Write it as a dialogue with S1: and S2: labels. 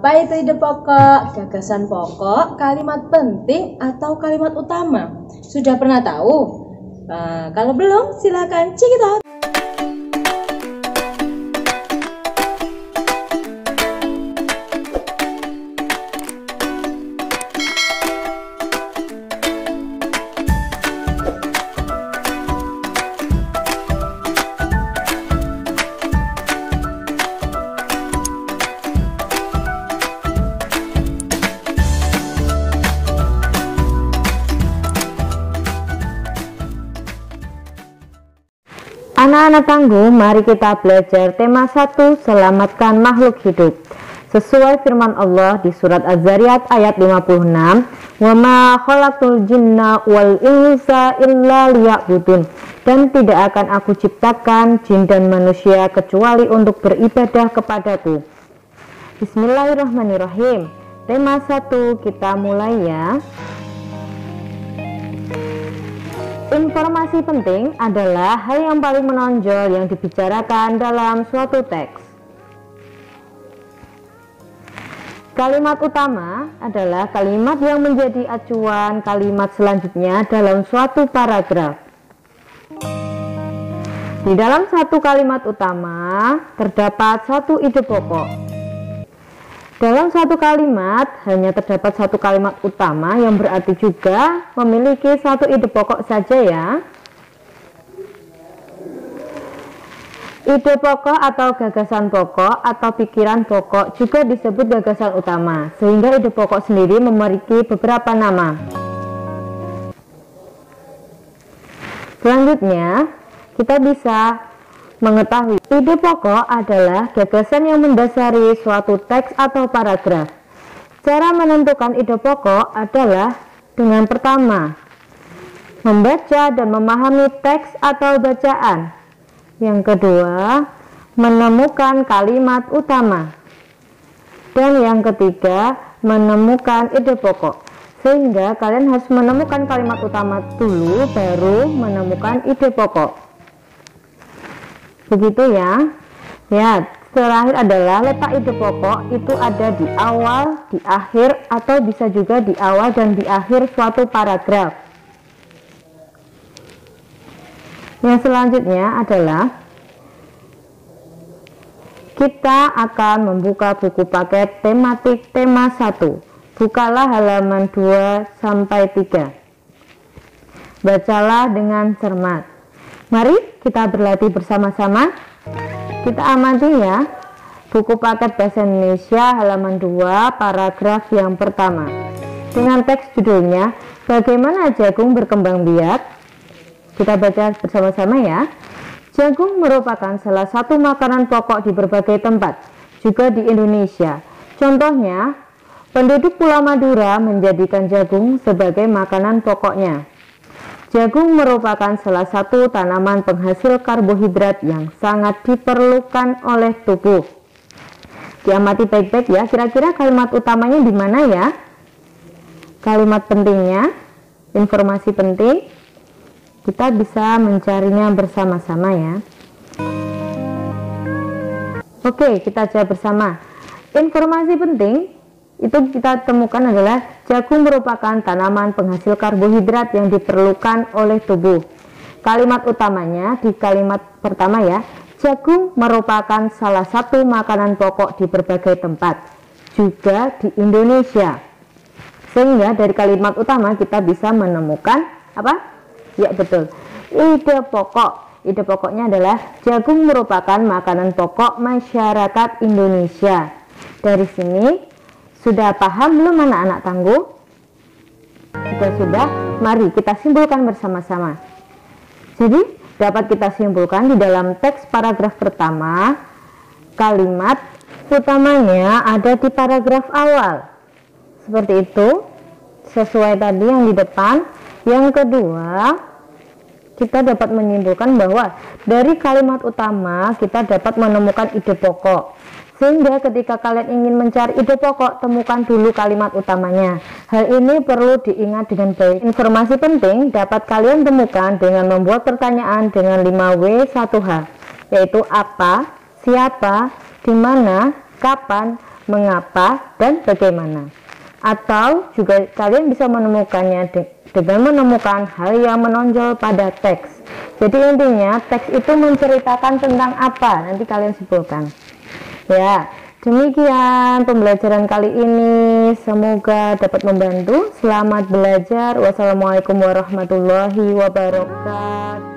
S1: Apa itu ide pokok, gagasan pokok, kalimat penting, atau kalimat utama? Sudah pernah tahu? Kalau belum, silakan check it out.
S2: Anak-anak tangguh, mari kita belajar tema 1, selamatkan makhluk hidup. Sesuai firman Allah di surat Az-Zariyat ayat 56, "Wa ma khalaqtul jinna wal insa illa liya'budun." Dan tidak akan aku ciptakan jin dan manusia kecuali untuk beribadah kepadaku. Bismillahirrahmanirrahim. Tema 1 kita mulai ya. Informasi penting adalah hal yang paling menonjol yang dibicarakan dalam suatu teks. Kalimat utama adalah kalimat yang menjadi acuan kalimat selanjutnya dalam suatu paragraf. Di dalam satu kalimat utama terdapat satu ide pokok. Dalam satu kalimat hanya terdapat satu kalimat utama yang berarti juga memiliki satu ide pokok saja ya. Ide pokok atau gagasan pokok atau pikiran pokok juga disebut gagasan utama, sehingga ide pokok sendiri memiliki beberapa nama. Selanjutnya, kita bisa mengetahui ide pokok adalah gagasan yang mendasari suatu teks atau paragraf. Cara menentukan ide pokok adalah dengan pertama, membaca dan memahami teks atau bacaan. Yang kedua, menemukan kalimat utama. Dan yang ketiga, menemukan ide pokok. Sehingga kalian harus menemukan kalimat utama dulu, baru menemukan ide pokok. Begitu ya. Ya, terakhir adalah letak ide pokok itu ada di awal, di akhir, atau bisa juga di awal dan di akhir suatu paragraf. Yang selanjutnya adalah kita akan membuka buku paket tematik tema 1. Bukalah halaman 2 sampai 3. Bacalah dengan cermat. Mari kita berlatih bersama-sama. Kita amati ya buku paket bahasa Indonesia halaman 2 paragraf yang pertama dengan teks judulnya Bagaimana Jagung Berkembang Biak. Kita baca bersama-sama ya. Jagung merupakan salah satu makanan pokok di berbagai tempat, juga di Indonesia. Contohnya, penduduk Pulau Madura menjadikan jagung sebagai makanan pokoknya. Jagung merupakan salah satu tanaman penghasil karbohidrat yang sangat diperlukan oleh tubuh. Diamati baik-baik ya, kira-kira kalimat utamanya di mana ya? Kalimat pentingnya, informasi penting, kita bisa mencarinya bersama-sama ya. Oke, kita jawab bersama. Informasi penting itu kita temukan adalah jagung merupakan tanaman penghasil karbohidrat yang diperlukan oleh tubuh. Kalimat utamanya di kalimat pertama ya, jagung merupakan salah satu makanan pokok di berbagai tempat, juga di Indonesia. Sehingga dari kalimat utama kita bisa menemukan apa? Ya betul, ide pokok. Ide pokoknya adalah jagung merupakan makanan pokok masyarakat Indonesia. Dari sini sudah paham belum anak-anak tangguh? Jika sudah, mari kita simpulkan bersama-sama. Jadi, dapat kita simpulkan di dalam teks paragraf pertama, kalimat utamanya ada di paragraf awal. Seperti itu, sesuai tadi yang di depan. Yang kedua, kita dapat menyimpulkan bahwa dari kalimat utama kita dapat menemukan ide pokok. Sehingga ketika kalian ingin mencari ide pokok, temukan dulu kalimat utamanya. Hal ini perlu diingat dengan baik. Informasi penting dapat kalian temukan dengan membuat pertanyaan dengan 5W1H, yaitu apa, siapa, di mana, kapan, mengapa, dan bagaimana. Atau juga kalian bisa menemukannya dengan menemukan hal yang menonjol pada teks. Jadi intinya teks itu menceritakan tentang apa, nanti kalian simpulkan. Ya, demikian pembelajaran kali ini, semoga dapat membantu. Selamat belajar. Wassalamualaikum warahmatullahi wabarakatuh.